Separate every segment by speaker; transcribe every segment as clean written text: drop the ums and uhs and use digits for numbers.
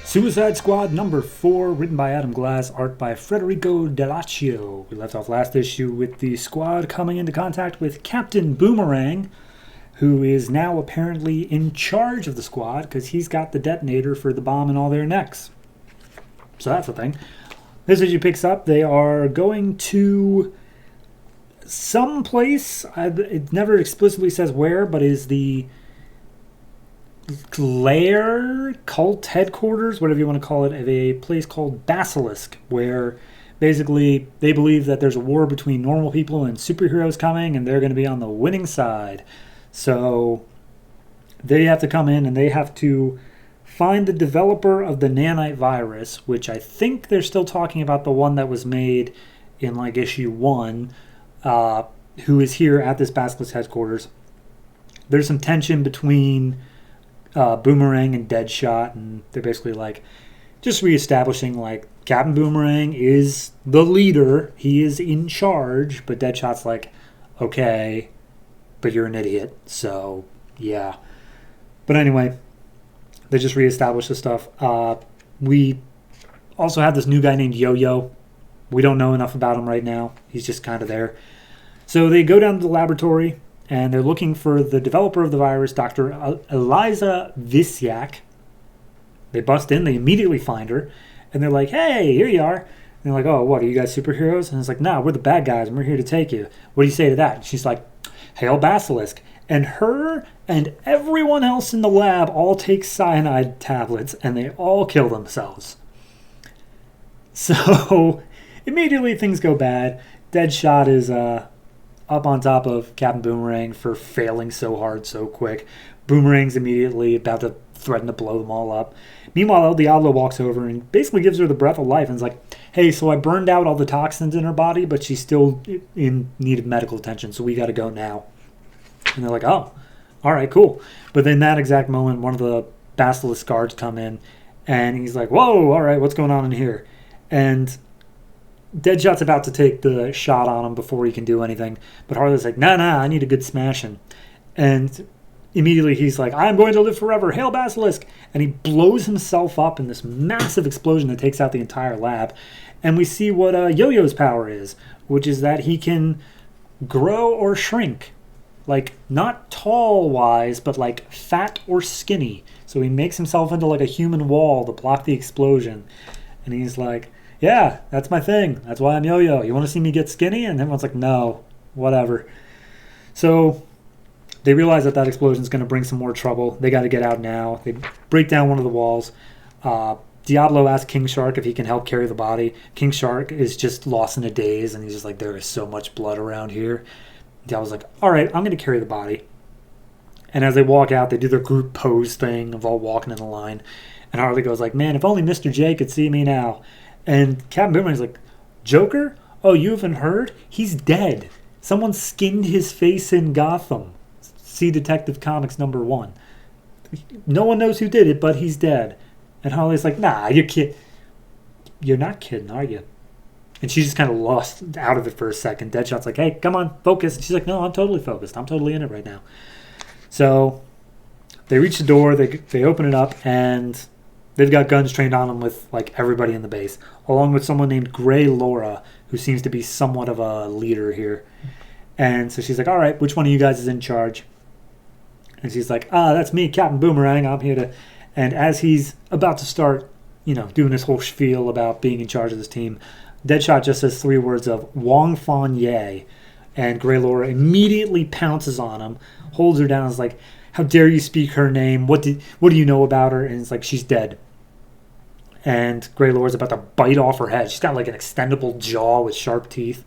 Speaker 1: Suicide Squad number 4, written by Adam Glass, art by Federico Dellaccio. We left off last issue with the squad coming into contact with Captain Boomerang, who is now apparently in charge of the squad because he's got the detonator for the bomb in all their necks. So that's the thing. This issue picks up. They are going to some place. It never explicitly says where, but is the lair, cult headquarters, whatever you want to call it, of a place called Basilisk, where basically they believe that there's a war between normal people and superheroes coming, and they're going to be on the winning side. So they have to come in and they have to find the developer of the nanite virus, which I think they're still talking about the one that was made in like issue 1, who is here at this Basilisk headquarters. There's some tension between Boomerang and Deadshot, and they're basically like just reestablishing like Captain Boomerang is the leader, he is in charge, but Deadshot's like, okay, but you're an idiot, so yeah. But anyway, they just reestablished the stuff. We also have this new guy named Yo-Yo. We don't know enough about him right now. He's just kind of there. So they go down to the laboratory, and they're looking for the developer of the virus, Dr. Eliza Visyak. They bust in, they immediately find her, and they're like, hey, here you are. And they're like, oh, what, are you guys superheroes? And it's like, nah, we're the bad guys, and we're here to take you. What do you say to that? And she's like, hail Basilisk. And her and everyone else in the lab all take cyanide tablets, and they all kill themselves. So immediately things go bad. Deadshot is up on top of Captain Boomerang for failing so hard so quick. Boomerang's immediately about to threaten to blow them all up. Meanwhile, El Diablo walks over and basically gives her the breath of life and is like, hey, so I burned out all the toxins in her body, but she's still in need of medical attention, so we got to go now. And they're like, oh, all right, cool. But in that exact moment, one of the Basilisk guards come in, and he's like, whoa, all right, what's going on in here? And Deadshot's about to take the shot on him before he can do anything, but Harley's like, nah, I need a good smashing. And immediately he's like, I'm going to live forever, hail Basilisk! And he blows himself up in this massive explosion that takes out the entire lab. And we see what Yo-Yo's power is, which is that he can grow or shrink. Like, not tall-wise, but like fat or skinny. So he makes himself into like a human wall to block the explosion. And he's like, yeah, that's my thing. That's why I'm Yo-Yo. You want to see me get skinny? And everyone's like, no, whatever. So they realize that explosion is going to bring some more trouble. They got to get out now. They break down one of the walls. Diablo asks King Shark if he can help carry the body. King Shark is just lost in a daze, and he's just like, there is so much blood around here. Diablo's like, all right, I'm going to carry the body. And as they walk out, they do their group pose thing of all walking in a line. And Harley goes like, man, if only Mr. J could see me now. And Captain Boomerang's like, Joker? Oh, you haven't heard? He's dead. Someone skinned his face in Gotham. See Detective Comics number 1. No one knows who did it, but he's dead. And Harley's like, nah, you're not kidding, are you? And she's just kind of lost out of it for a second. Deadshot's like, hey, come on, focus. And she's like, no, I'm totally focused. I'm totally in it right now. So they reach the door, they open it up, and they've got guns trained on them with like everybody in the base, along with someone named Grey Laura, who seems to be somewhat of a leader here. And so she's like, all right, which one of you guys is in charge? And she's like, that's me, Captain Boomerang. I'm here to... And as he's about to start, doing this whole spiel about being in charge of this team, Deadshot just says 3 words of Wong Fan Ye. And Grey Laura immediately pounces on him, holds her down, and is like, how dare you speak her name? What do you know about her? And it's like, she's dead. And Grey Laura's about to bite off her head. She's got like an extendable jaw with sharp teeth.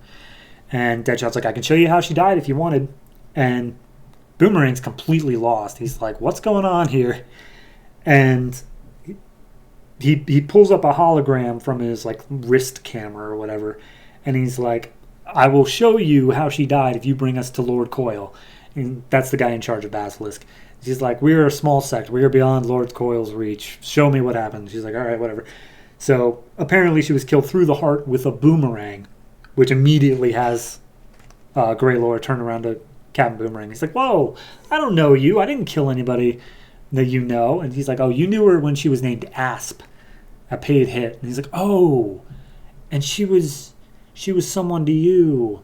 Speaker 1: And Deadshot's like, I can show you how she died if you wanted. And Boomerang's completely lost. He's like, what's going on here? And he pulls up a hologram from his like wrist camera or whatever. And he's like, I will show you how she died if you bring us to Lord Coil. And that's the guy in charge of Basilisk. She's like, we are a small sect. We are beyond Lord Coil's reach. Show me what happened. She's like, all right, whatever. So apparently she was killed through the heart with a boomerang, which immediately has Grey Laura turn around to Captain Boomerang. He's like, whoa, I don't know you. I didn't kill anybody that you know. And he's like, oh, you knew her when she was named Asp. a paid hit. And he's like, oh, and she was someone to you.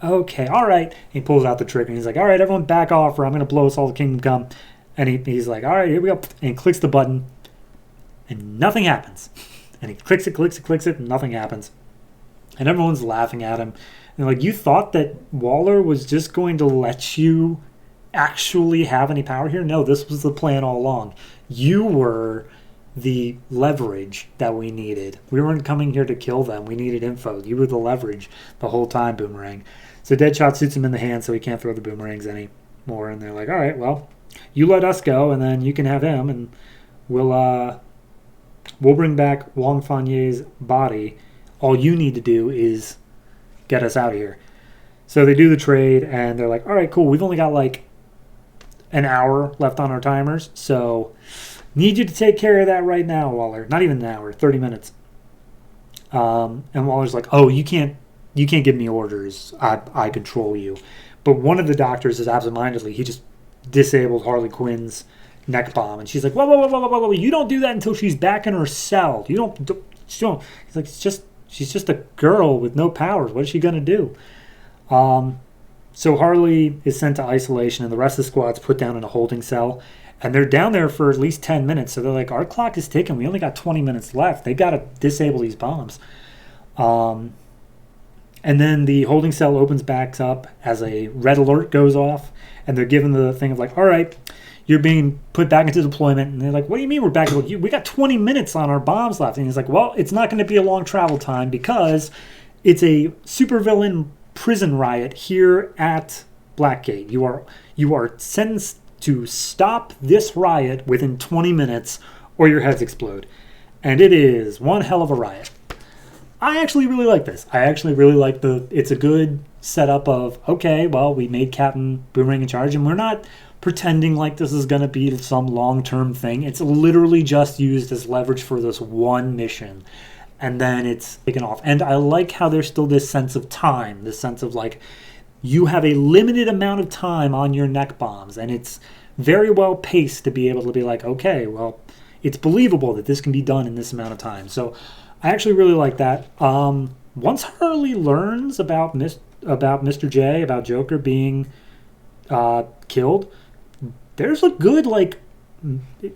Speaker 1: Okay, all right. And he pulls out the trigger and he's like, all right, everyone back off or I'm going to blow us all the kingdom come. And he's like, all right, here we go. And he clicks the button and nothing happens. And he clicks it, and nothing happens. And everyone's laughing at him. And like, you thought that Waller was just going to let you actually have any power here? No, this was the plan all along. You were the leverage that we needed. We weren't coming here to kill them. We needed info. You were the leverage the whole time, Boomerang. So Deadshot shoots him in the hand so he can't throw the boomerangs anymore. And they're like, all right, well, you let us go, and then you can have him, and we'll bring back Wong Fanye's body. All you need to do is get us out of here. So they do the trade, and they're like, all right, cool. We've only got like an hour left on our timers, so need you to take care of that right now, Waller. Not even an hour, 30 minutes. And Waller's like, oh, you can't give me orders. I control you. But one of the doctors is absentmindedly, he just disabled Harley Quinn's neck bomb, and she's like, whoa, you don't do that until she's back in her cell. You don't. He's like, she's just a girl with no powers. What is she gonna do? So Harley is sent to isolation, and the rest of the squad's put down in a holding cell. And they're down there for at least 10 minutes. So they're like, our clock is ticking. We only got 20 minutes left. They got to disable these bombs. And then the holding cell opens back up as a red alert goes off. And they're given the thing of like, all right, you're being put back into deployment. And they're like, what do you mean we're back? We got 20 minutes on our bombs left. And he's like, well, it's not going to be a long travel time because it's a supervillain prison riot here at Blackgate. You are sentenced to stop this riot within 20 minutes or your heads explode. And it is one hell of a riot. I actually really like this. I actually really like it's a good setup of, okay, well, we made Captain Boomerang in charge, and we're not pretending like this is going to be some long-term thing. It's literally just used as leverage for this one mission. And then it's taken off. And I like how there's still this sense of time, this sense of like, you have a limited amount of time on your neck bombs, and it's very well paced to be able to be like, okay, well, it's believable that this can be done in this amount of time. So I actually really like that. Once Harley learns about Mr. J, about Joker being killed, there's a good, like,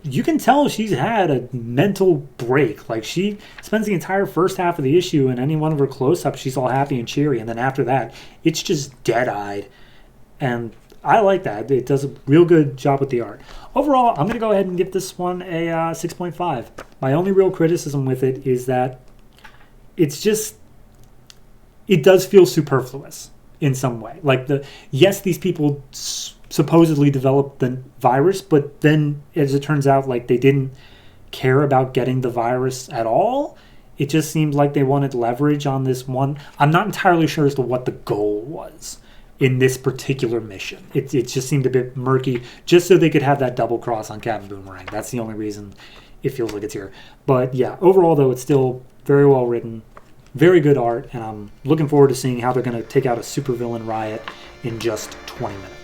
Speaker 1: you can tell she's had a mental break. Like, she spends the entire first half of the issue, and any one of her close-ups, she's all happy and cheery, and then after that, it's just dead-eyed. And I like that. It does a real good job with the art. Overall, I'm going to go ahead and give this one a 6.5. My only real criticism with it is that it does feel superfluous in some way. Like, yes, these people supposedly developed the virus, but then as it turns out, like, they didn't care about getting the virus at all. It just seemed like they wanted leverage on this one. I'm not entirely sure as to what the goal was in this particular mission. It just seemed a bit murky, just so they could have that double cross on Captain Boomerang. That's the only reason it feels like it's here. But yeah, overall though, it's still very well written, very good art, and I'm looking forward to seeing how they're going to take out a supervillain riot in just 20 minutes.